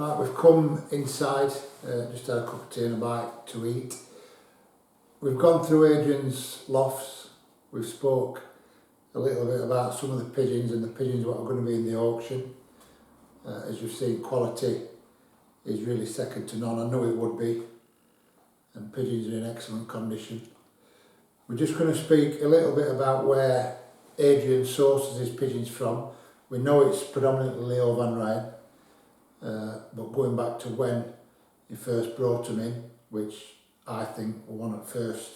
Right, we've come inside, just had a cup of tea and a bite to eat. We've gone through Adrian's lofts. We've spoke a little bit about some of the pigeons and the pigeons what are going to be in the auction. As you've seen, quality is really second to none. I knew it would be, and pigeons are in excellent condition. We're just going to speak a little bit about where Adrian sources his pigeons from. We know it's predominantly Leo Van Rijn, but going back to when he first brought them in, which I think were one of the first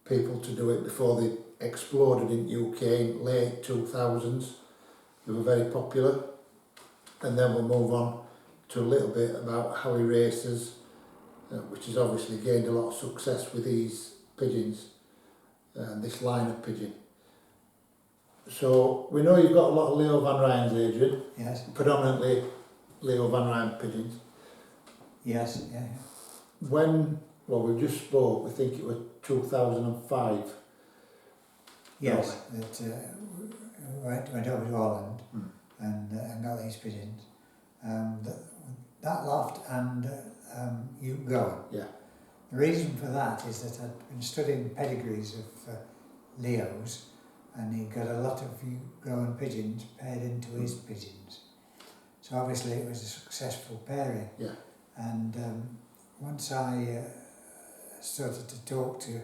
people to do it before they exploded in UK in late 2000s. They were very popular. And then we'll move on to a little bit about how he races, which has obviously gained a lot of success with these pigeons and this line of pigeon. So we know you've got a lot of Leo Van Rijns, Adrian. Yes. Predominantly Leo Van Rijn pigeons. Yes, yeah. When, well, we just spoke, we think it was 2005. Yes, that went over to Holland and got these pigeons. That loft and you going. Yeah. The reason for that is that I'd been studying pedigrees of Leos, and he got a lot of growing pigeons paired into his pigeons. So obviously it was a successful pairing. Yeah. And once I started to talk to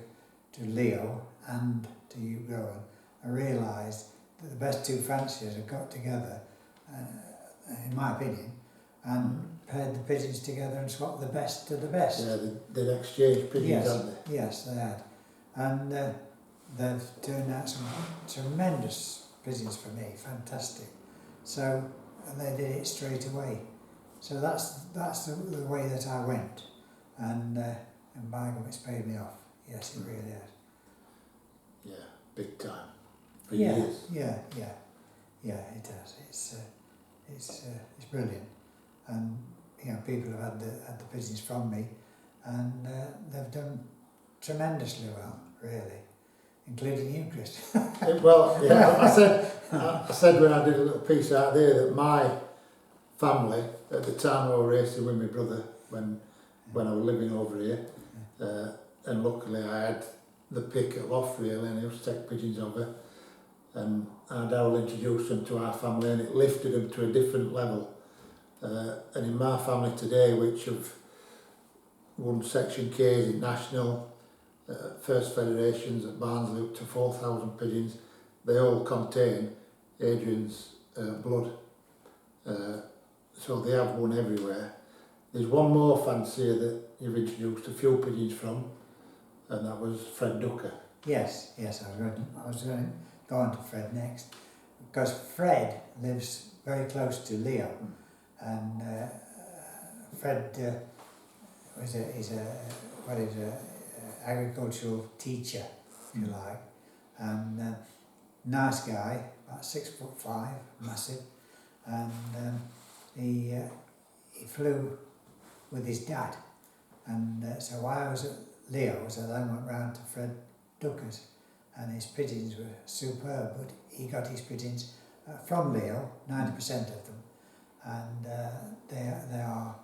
Leo and to you going, I realised that the best two fanciers had got together, in my opinion, and paired the pigeons together and swapped the best to the best. Yeah, they'd exchanged pigeons, Yes, hadn't they? yes, they had. And they've turned out some tremendous pigeons for me, fantastic. So and they did it straight away. So that's the way that I went, and by God, it's paid me off. Yes, it really has. Yeah, big time. For Yeah, years. yeah, it has. It's brilliant, and you know, people have had the pigeons from me, and they've done tremendously well, really, including you, Chris. Well, yeah, I said when I did a little piece out there that my family, at the time I was racing with my brother when I was living over here, and luckily I had the pick at loft really, and I used to take pigeons over, and Darryl introduced them to our family, and it lifted them to a different level. And in my family today, which have won Section K's in National, First Federations at Barnsley up to 4,000 pigeons, they all contain Adrian's blood. So they have won everywhere. There's one more fancier that you've introduced a few pigeons from, and that was Fred Ducker. Yes, I was going to go on to Fred next, because Fred lives very close to Leo, and Fred is a agricultural teacher, if you like, and nice guy, about 6'5", massive, and he flew with his dad, and so while I was at Leo's, I then went round to Fred Ducker's, and his pigeons were superb, but he got his pigeons from Leo, 90% of them, and they are,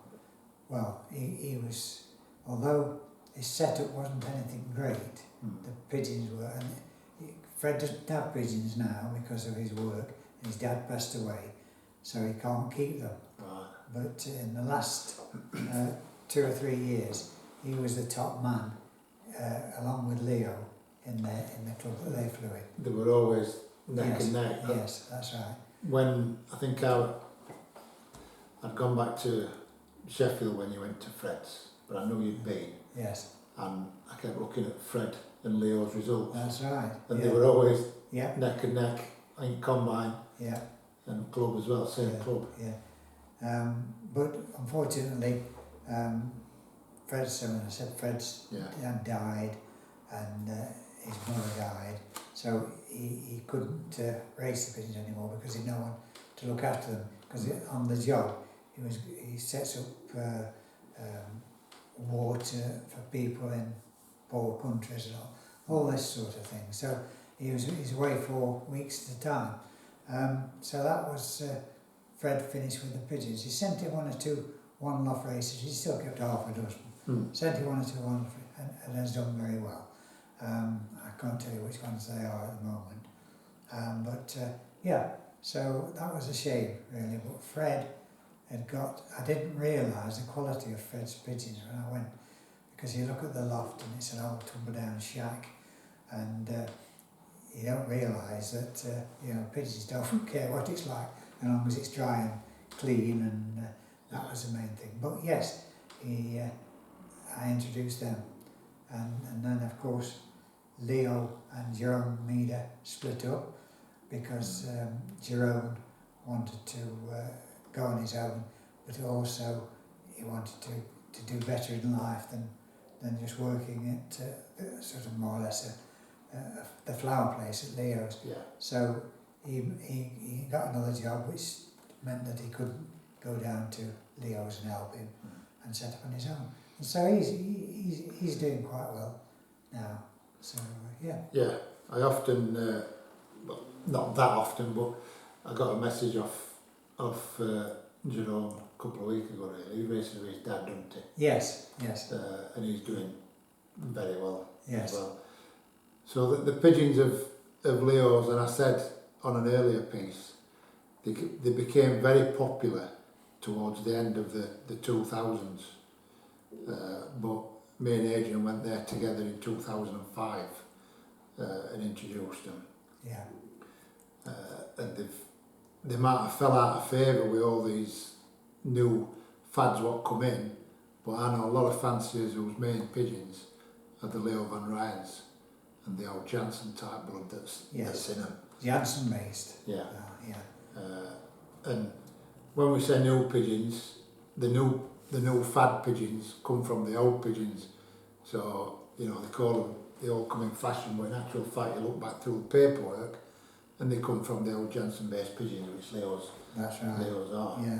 well, he was, although his setup wasn't anything great, the pigeons were, and Fred doesn't have pigeons now because of his work, and his dad passed away, so he can't keep them. Right. But in the last 2 or 3 years, he was the top man, along with Leo, in the club that they flew in. They were always neck and neck. Yes, that's right. When I think I'd gone back to Sheffield when you went to Fred's, but I knew you'd been. Yes. And I kept looking at Fred and Leo's results. That's right. And they were always neck and neck in combine. Yeah. And club as well, same club. Yeah. But unfortunately, Fred's dad died, and his mother died, so he couldn't race the pigeons anymore because he had no one to look after them. Because on the job, he sets up water for people in poor countries and all this sort of thing. So he's away for weeks at a time. So that was Fred finished with the pigeons. He sent in one or two one loft races. He's still kept half a dozen. Mm. Sent him one or two on and has done very well. I can't tell you which ones they are at the moment. Yeah, so that was a shame really. But Fred had got, I didn't realise the quality of Fred's pigeons when I went, because you look at the loft and it's an old tumble down shack, and you don't realise that pigeons don't care what it's like as long as it's dry and clean, and that was the main thing. But yes, I introduced them, and then of course Leo and Jerome Meader split up because Jerome wanted to go on his own, but also he wanted to do better in life than just working at sort of more or less the flower place at Leo's. Yeah. So he got another job, which meant that he couldn't go down to Leo's and help him and set up on his own. And so he's doing quite well now. So yeah. Yeah, I often, well, not that often, but I got a message off Jerome a couple of weeks ago really. He races with his dad, doesn't he? Yes. And he's doing very well Yes. as well. So the pigeons of Leo's, and I said on an earlier piece, they became very popular towards the end of the 2000s. But me and Adrian went there together in 2005 and introduced them. Yeah. And they might have fell out of favour with all these new fads what come in, but I know a lot of fanciers whose main pigeons are the Leo Van Ryens and the old Jansen type blood that's in them. Jansen based. Yeah. Yeah. And when we say new pigeons, the new fad pigeons come from the old pigeons. So, they call them, they all come in fashion, but in actual fact you look back through the paperwork and they come from the old Jansen based pigeons, which Leo's are. Yeah.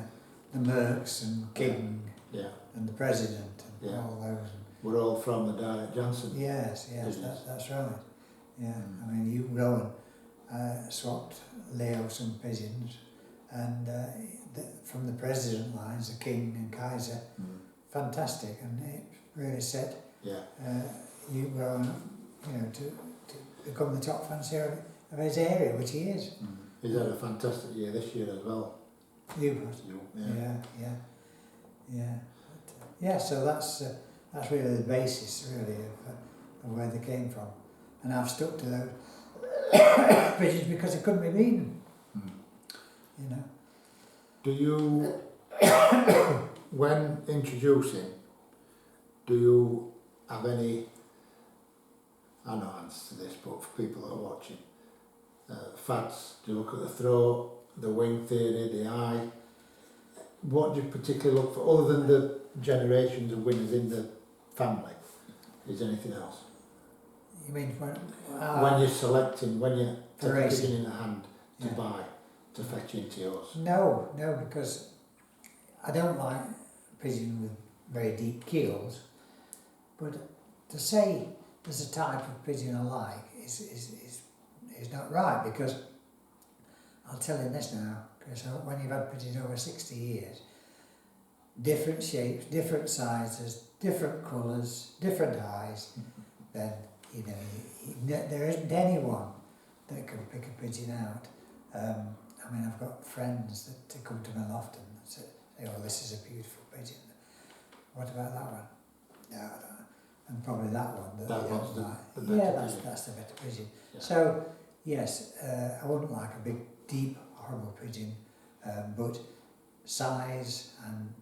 The Mercs and King Yeah. and the President and Yeah. all those. We're all from the direct Jansen. Yes, pigeons. that's right. Yeah, I mean, you go and swapped Leo some pigeons, and from the President lines, the King and Kaiser, fantastic, and it really set you growing up, to become the top fancier of his area, which he is. He's had a fantastic year this year as well. You yeah. So that's really the basis, really, of where they came from, and I've stuck to those pigeons because they couldn't be beaten. Do you, when introducing, do you have any, I know answers to this, but for people that are watching, fads? Do you look at the throat, the wing theory, the eye? What do you particularly look for, other than the generations of winners in the family? Is there anything else? You mean when you're selecting, when you take a pigeon in the hand to buy, to fetch into yours? No, because I don't like pigeon with very deep keels, but to say there's a type of pigeon I like is not right, because I'll tell you this now, because when you've had pigeons over 60 years, different shapes, different sizes, different colours, different eyes, then there isn't anyone that can pick a pigeon out. I mean, I've got friends that come to me often and say, "Oh, this is a beautiful pigeon. What about that one?" No, I don't know. And probably that one that they don't like. The better pigeon. That's the better pigeon. Yeah. So yes, I wouldn't like a big, deep, horrible pigeon, but size and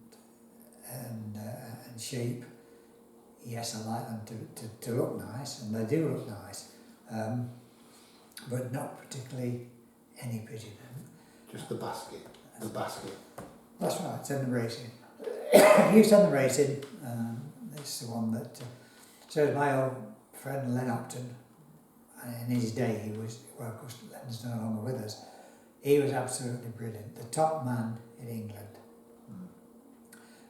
shape, yes, I like them to look nice, and they do look nice, but not particularly any pigeon. Just the basket. That's right, send them racing. You send them racing, it's the one that, so my old friend Len Upton, in his day he was, well of course Len's no longer with us, he was absolutely brilliant, the top man in England.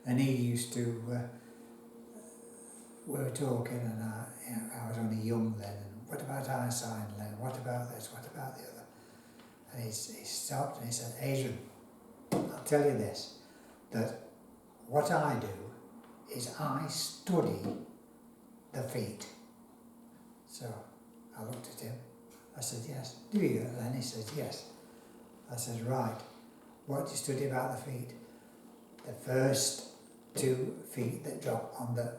And he used to, we were talking, and I was only young then, and what about eyesight, Len? What about this? What about the other? And he stopped and he said, "Adrian, I'll tell you this, that what I do is I study the feet. So I looked at him. I said, yes. Do you? And he said, yes. I said, right. What do you study about the feet? The first 2 feet that drop on the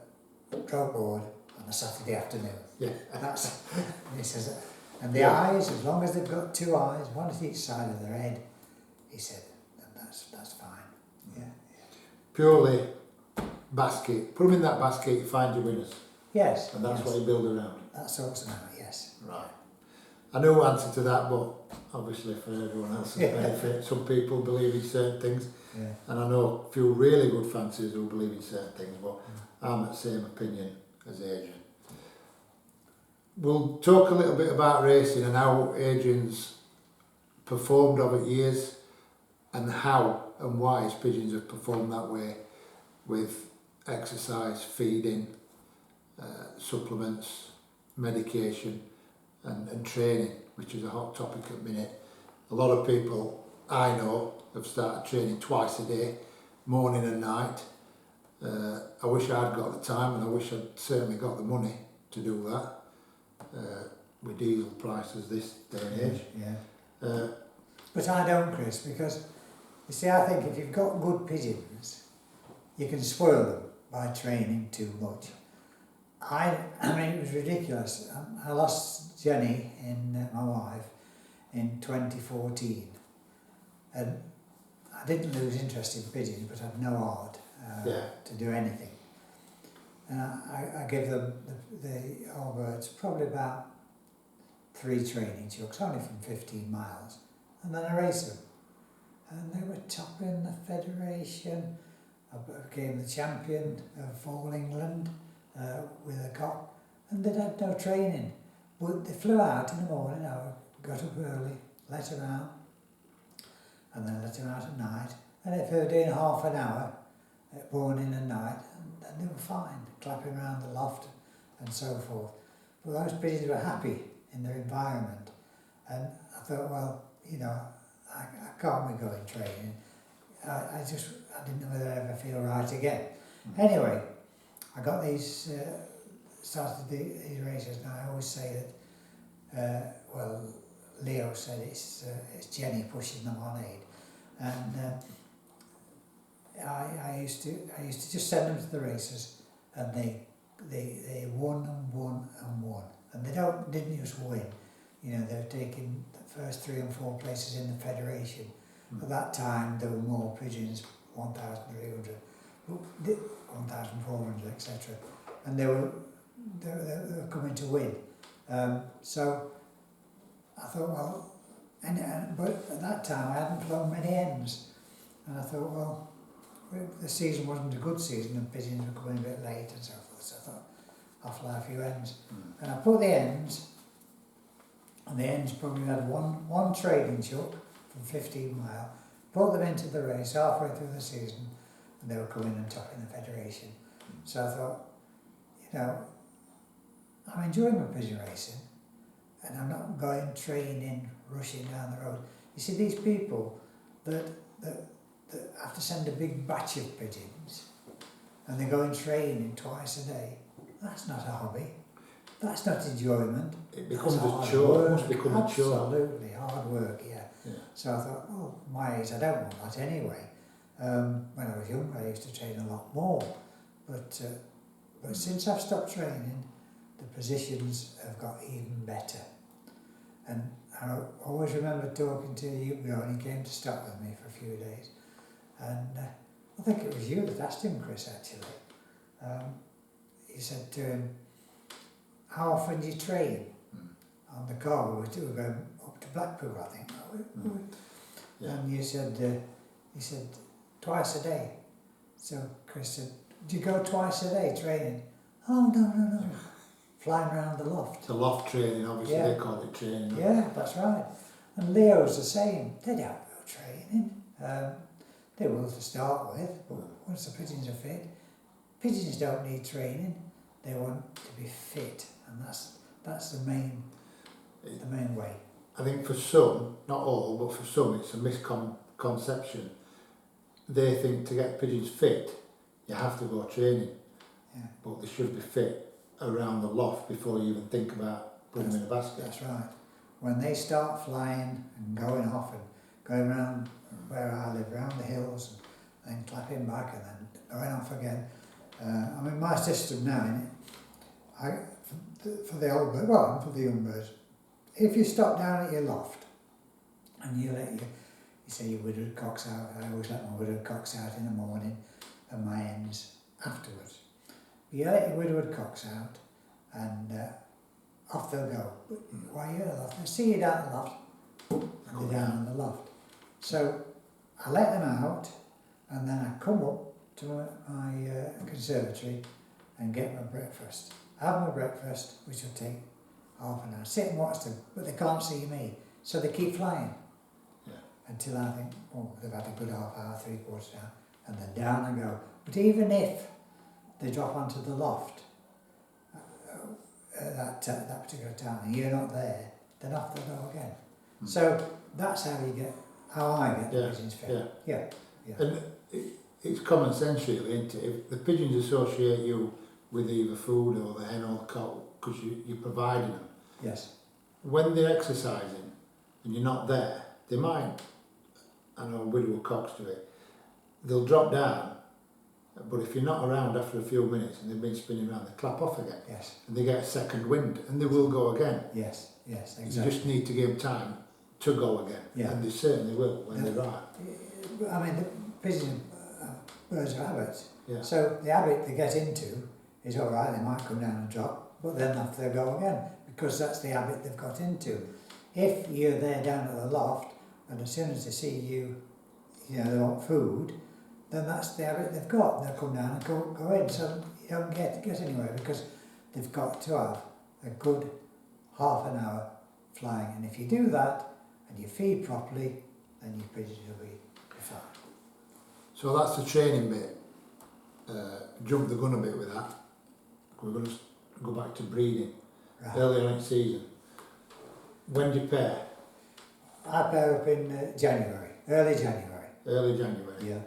drop board on a Saturday afternoon. Yeah. That's, and he says, and the eyes, as long as they've got 2 eyes, one at each side of their head, he said, then that's fine. Yeah. Purely basket. Put them in that basket, you find your winners. Yes. And that's yes. what you build around. That sorts them out, yes. Right. I know the answer to that, but obviously for everyone else's benefit, some people believe in certain things. Yeah. And I know a few really good fanciers who believe in certain things, but I'm of the same opinion as Adrian. We'll talk a little bit about racing and how Adrian's performed over years and how and why his pigeons have performed that way with exercise, feeding, supplements, medication and training, which is a hot topic at the minute. A lot of people I know have started training twice a day, morning and night. I wish I'd got the time, and I wish I'd certainly got the money to do that with diesel prices this day and age. Yeah. But I don't, Chris, because you see, I think if you've got good pigeons, you can spoil them by training too much. I mean, it was ridiculous. I lost Jenny, my wife, in 2014, and I didn't lose interest in pigeons, but I had no heart to do anything. And I gave them the old birds probably about 3 training chucks, only from 15 miles, and then I raced them. And they were top in the federation. I became the champion of all England with a cock, and they'd had no training. But they flew out in the morning, I got up early, let them out, and then let them out at night. And if they were doing half an hour, morning and night, then they were fine, clapping around the loft and so forth. But those pigeons were happy in their environment. And I thought, well, you know, I can't be going training. I didn't know whether I'd ever feel right again. Anyway, I got these, started these races, and I always say that, well, Leo said it's Jenny pushing them on Aid. And I used to just send them to the races, and they won and won and won. And they didn't just win, you know, they were taking the first 3 and 4 places in the federation. At that time there were more pigeons, 1,300, 1,400, etc. And they were coming to win. So I thought, well, but at that time I hadn't flown many hens, and I thought, well, the season wasn't a good season, and pigeons were coming a bit late and so forth. So I thought, I'll fly a few hens, and I put the hens. And the hens probably had one trading chuck from 15 mile, brought them into the race halfway through the season, and they were coming and topping the federation. So I thought, you know, I'm enjoying my pigeon racing, and I'm not going training, rushing down the road. You see, these people that have to send a big batch of pigeons, and they go and training twice a day, that's not a hobby. That's not enjoyment. It becomes a chore. It must become a chore. Absolutely, hard work, yeah. So I thought, oh, my age, I don't want that anyway. When I was younger, I used to train a lot more. But since I've stopped training, the positions have got even better. And I always remember talking to you when he came to stop with me for a few days. And I think it was you that asked him, Chris, actually. He said to him, how often do you train? On the car we were going up to Blackpool, I think. And he said twice a day. So Chris said, do you go twice a day training? Oh, no. Flying around the loft. The loft training, obviously, they call it training. Yeah, that's right. And Leo's the same. They don't go training. They will to start with, but once the pigeons are fit, pigeons don't need training. They want to be fit, and that's the main way. I think for some, not all, but for some, it's a misconception. They think to get pigeons fit, you have to go training, Yeah. but they should be fit around the loft before you even think about putting them in a basket. That's right. When they start flying and going off and going around where I live, around the hills, and then clapping back and then going off again. I mean, my system now, for the old bird, well, and for the young birds, if you stop down at your loft and you let you say your widowed cocks out, I always let my widowed cocks out in the morning and my hens afterwards. You let your widowed cocks out and off they'll go. But while you're at the loft, they see you down at the loft and they're down in the loft. So I let them out and then I come up to my conservatory and get my breakfast. Have my breakfast, which will take half an hour. Sit and watch them, but they can't see me, so they keep flying. Yeah. Until I think, oh, they've had a good half hour, 3/4 hour, and then down I go. But even if they drop onto the loft at that particular time and you're not there, then off they go again. So that's how I get the pigeons fed. Yeah. And it's common sense really, isn't it? If the pigeons associate you with either food or the hen or the cock because you're providing them, Yes. when they're exercising and you're not there, they might, I know widow cocks do it, they'll drop down, but if you're not around after a few minutes and they've been spinning around, they clap off again. Yes. And they get a second wind and they will go again. Yes. Exactly. You just need to give them time to go again. Yeah. And they certainly will when they're right. I mean, the pigeons are birds of habit. Yeah. So the habit they get into is all right, they might come down and drop, but then off they go again, because that's the habit they've got into. If you're there down at the loft, and as soon as they see you, they want food, then that's the habit they've got. They'll come down and go in, so you don't get anywhere, because they've got to have a good half an hour flying. And if you do that, and you feed properly, then your pigeons will be fine. So that's the training bit. Jump the gun a bit with that. We're going to go back to breeding. Right. Earlier in season. When do you pair? I pair up in January, early January. Early January. Yeah.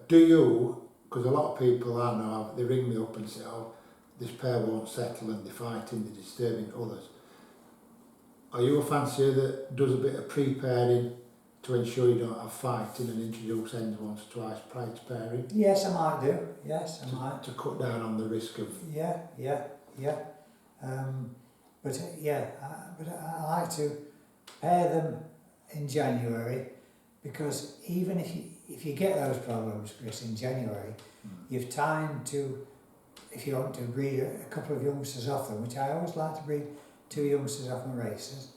Do you, because a lot of people I know, they ring me up and say, oh, this pair won't settle and they're fighting, they're disturbing others. Are you a fancier that does a bit of pre-pairing to ensure you don't have fighting and introduce hens once or twice prior to pairing? Yes, I might do. Yes, I might. To cut down on the risk of... Yeah. But I like to pair them in January, because even if you get those problems, Chris, in January, you've time to, if you want to breed a couple of youngsters off them, which I always like to breed 2 youngsters off my racers.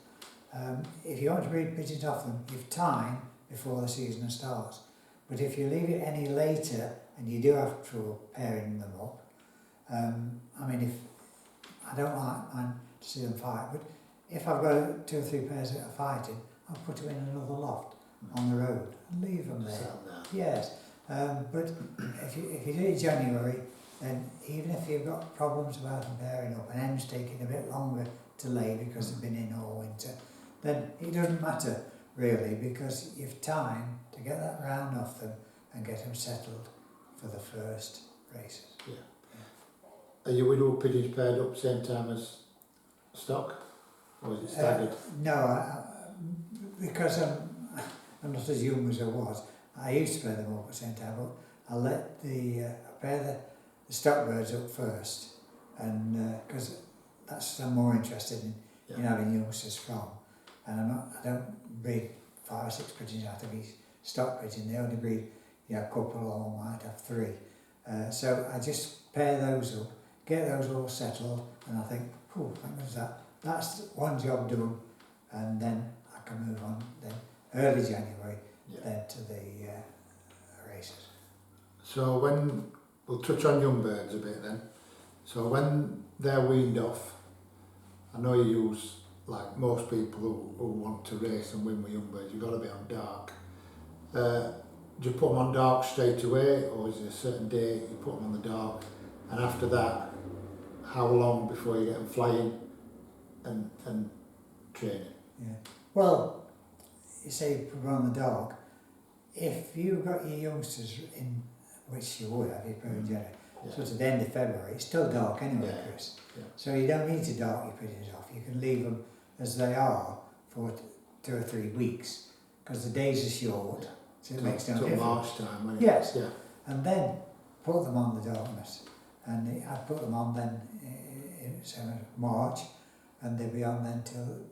If you want to breed pigeons off them, you've time before the season starts. But if you leave it any later and you do have trouble pairing them up, I mean, if I don't like mine to see them fight, but if I've got 2 or 3 pairs that are fighting, I'll put them in another loft on the road and leave them there. Yes, but if you do it in January, then even if you've got problems about them pairing up and hens taking a bit longer to lay because they've been in all winter, then it doesn't matter really, because you've time to get that round off them and get them settled for the first races. Yeah. Are your widow pigeons paired up same time as stock? Or is it staggered? No, because I'm not as young as I was. I used to pair them up at the same time, but I let I pair the stock birds up first, and because that's what I'm more interested in having youngsters from. And I don't breed 5 or 6 pigeons out of each stock pigeon. They only breed a couple, or might have 3. So I just pair those up, get those all settled, and I think, oh, thank goodness that's one job done, and then I can move on then early January then to the races. So we'll touch on young birds a bit then. So when they're weaned off, I know you use, like most people who want to race and win with young birds, you've got to be on dark. Do you put them on dark straight away, or is there a certain day you put them on the dark, and after that, how long before you get them flying and training? Yeah. Well, you say put them on the dark. if you've got your youngsters in, which you would have, you probably January, Yeah. so to the end of February, it's still dark anyway, Yeah. Chris. Yeah. So you don't need to dark your pigeons off. You can leave them as they are for 2 or 3 weeks, because the days are short, Yeah. so it makes no Till difference. March time, when Yes. Yeah. And then put them on the darkness. And I put them on then in March, and they'll be on then till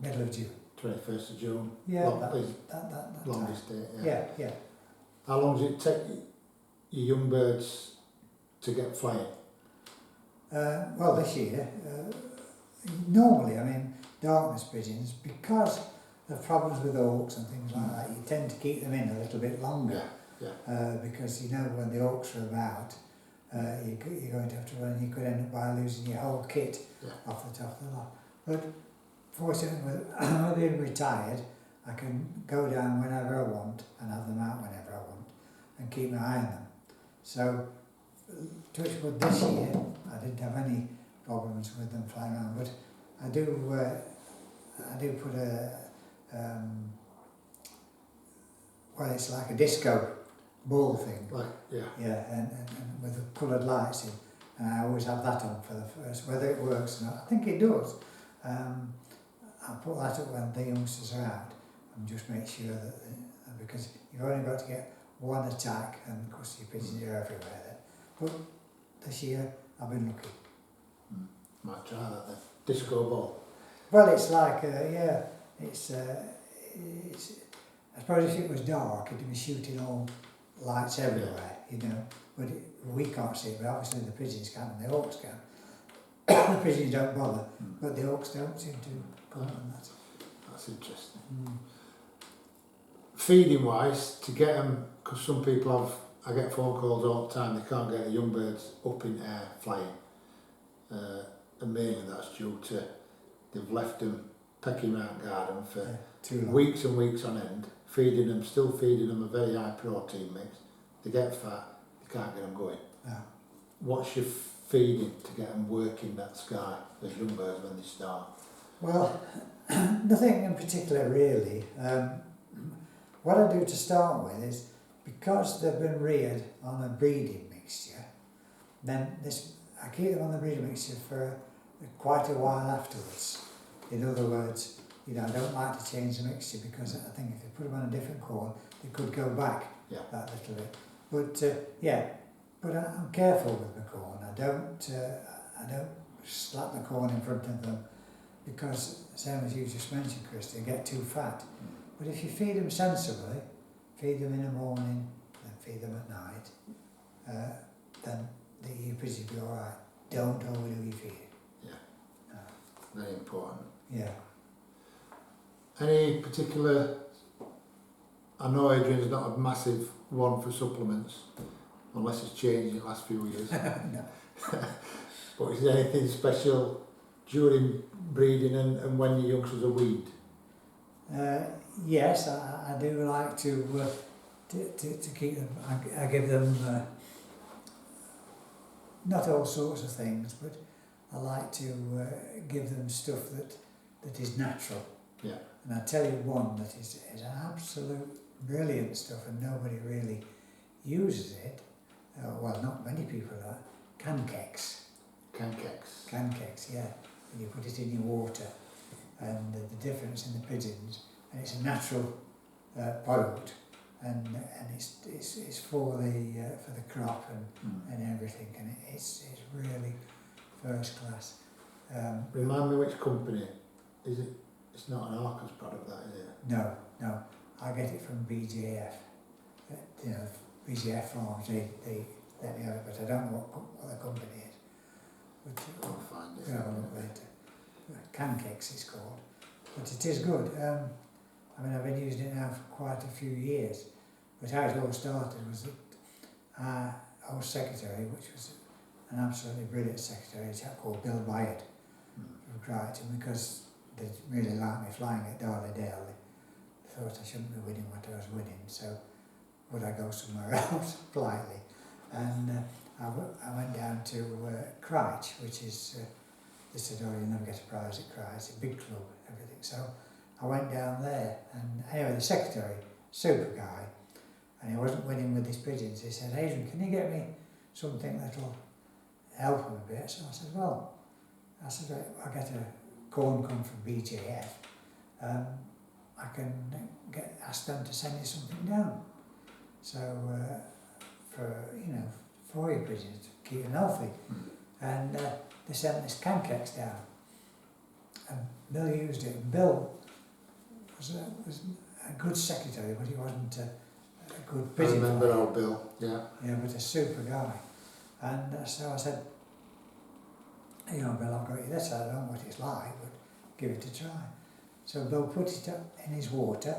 middle of June. 21st of June. Yeah, That is that longest date. time. Yeah. Yeah. How long does it take your young birds to get flying? Well, this year, normally, I mean, darkness pigeons, because of problems with hawks and things like that, you tend to keep them in a little bit longer. Yeah. Because you know when the hawks are about, you're going to have to run, you could end up by losing your whole kit off the top of the lot. But fortunately, with being retired, I can go down whenever I want and have them out whenever I want and keep my eye on them. So, touch wood, this year, I didn't have any problems with them flying around, but I do put well, it's like a disco ball thing. Like, yeah. Yeah, and with the coloured lights in, and I always have that on for the first, whether it works or not. I think it does. I put that up when the youngsters are out, and just make sure that, because you've only got to get one attack, and of course your pigeons are everywhere then. But this year, I've been lucky. Might try that then. Disco ball. Well, it's like, it's, I suppose if it was dark, it'd be shooting all lights everywhere, you know, but we can't see it, but obviously the pigeons can and the hawks can. The pigeons don't bother, but the hawks don't seem to come on that. That's interesting. Feeding wise, to get them, because some people have, I get phone calls all the time, they can't get the young birds up in air flying. And mainly that's due to they've left them pecking around garden for weeks and weeks on end, feeding them, still feeding them a very high protein mix. They get fat, they can't get them going. No. What's your feeding to get them working that sky, those young birds when they start? Well, nothing in particular really. What I do to start with is, because they've been reared on a breeding mixture, then I keep them on the breeding mixture for quite a while afterwards. In other words, you know, I don't like to change the mixture, because I think if you put them on a different corn, they could go back that little bit. But but I'm careful with the corn. I don't slap the corn in front of them, because same as you just mentioned, Chris, they get too fat. But if you feed them sensibly, feed them in the morning, then feed them at night, then your pigeons will be all right. Don't overdo your feeding. Yeah, very important. Yeah. Any particular, I know Adrian's not a massive one for supplements, unless it's changed in the last few years. No. But is there anything special during breeding and when your youngsters are weaned? Yes, I do like to keep them. I give them not all sorts of things, but I like to give them stuff that is natural. Yeah. And I tell you one that is an absolute brilliant stuff, and nobody really uses it. Well, not many people are. Cancakes. Cancakes. Cancakes, yeah. And you put it in your water, and the difference in the pigeons, and it's a natural product, and it's for the crop and everything, and it's really first class. Remind me which company is it? It's not an Arcus product, that is it? No, I get it from BJF. You know, BJF Farms, they let me have it, but I don't know what the company is. But I'll find it. we'll have a look later. Cancakes it's called, but it is good. I mean, I've been using it now for quite a few years, but how it all started was that our secretary, which was an absolutely brilliant secretary, a chap called Bill Byard from Crichton, because they really liked me flying at Darley Dale. They thought I shouldn't be winning what I was winning, so would I go somewhere else politely? And I went down to Cryche, which is, they said, oh, you'll never get a prize at Cryche, it's a big club, everything. So I went down there, and anyway, the secretary, super guy, and he wasn't winning with his pigeons. He said, Adrian, can you get me something that'll help him a bit? So I said, well, I get a corn come from BJF. I can ask them to send you something down. So for your pigeons, to keep them healthy. And they sent this Cankex down. And Bill used it. And Bill was a good secretary, but he wasn't a good I pigeon remember fighter. old Bill, yeah. Yeah, but a super guy. And so I said, Bill, I've got you this, I don't know what it's like, but give it a try. So Bill put it up in his water,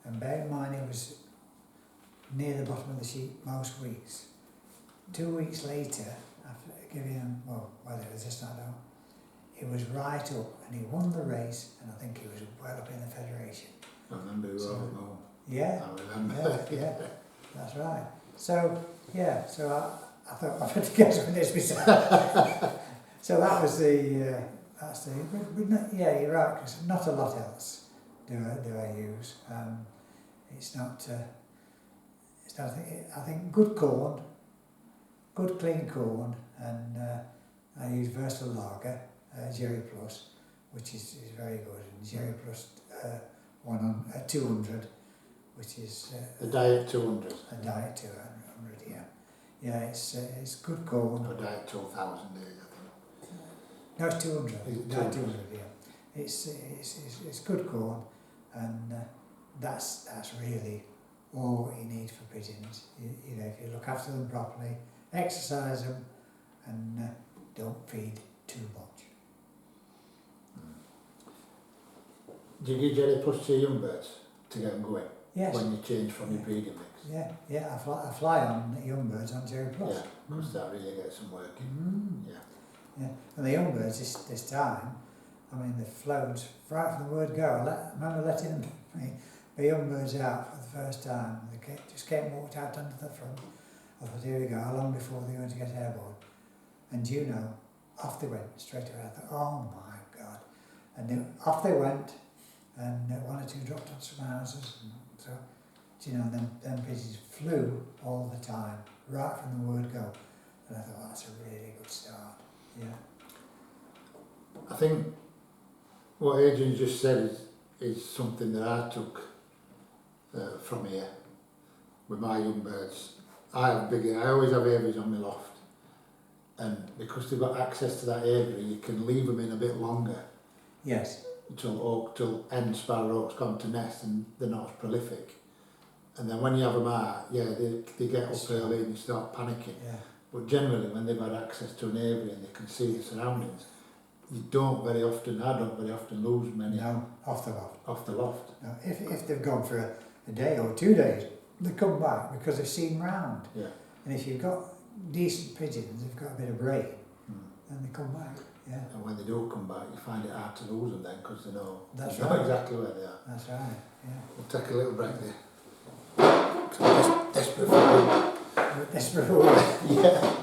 and bear in mind it was near the bottom of the sheet most weeks. 2 weeks later, after giving him, well, whether it was just I don't know, it was right up, and he won the race, and I think he was well up in the federation. I remember you were home. Yeah. I remember. Yeah, that's right. So, yeah, so I thought I better get some of this myself. So that was but not, yeah, you're right, because not a lot else do I use. It's not, I think good corn, good clean corn, and I use Versatile Lager, Jerry Plus, which is very good, and Jerry Plus 200, which is The Diet 200. a Diet 200, yeah. Yeah, it's good corn. Or Diet 2000, I think. No, it's 200. Diet 200. 200, yeah. It's good corn, and that's really all what you need for pigeons. You know, if you look after them properly, exercise them, and don't feed too much. Do you give Jerry Plus to your young birds to get them going? Yes. When you change from your breeding mix? Yeah. I fly on young birds on Jerry Plus. Yeah, because that really gets them working. Mm. Yeah. Yeah, and the young birds this time, I mean, they've flown right from the word go. I remember letting them, the young birds out for the first time. They just came and walked out onto the front. I thought, here we go, how long before they're going to get airborne? And off they went straight away. I thought, oh my God. And off they went, and one or two dropped on some houses. And so, them pigeons flew all the time, right from the word go. And I thought, oh, that's a really good start. Yeah. I think what Adrian just said is something that I took from here with my young birds. I always have aviaries on my loft, and because they've got access to that aviary, you can leave them in a bit longer. Yes. Till end sparrow oaks come to nest, and they're not as prolific. And then when you have them out, they get up early and you start panicking. Yeah. But generally, when they've got access to an aviary and they can see the surroundings, I don't very often lose many. No, off the loft. Off the loft. No, if they've gone for a day or 2 days, they come back because they've seen round. Yeah. And if you've got decent pigeons, they've got a bit of brain, then they come back. Yeah. And when they do come back, you find it hard to lose them then because they know Right. exactly where they are. That's right. Yeah. We'll take a little break there. So desperate for Desperate for yeah.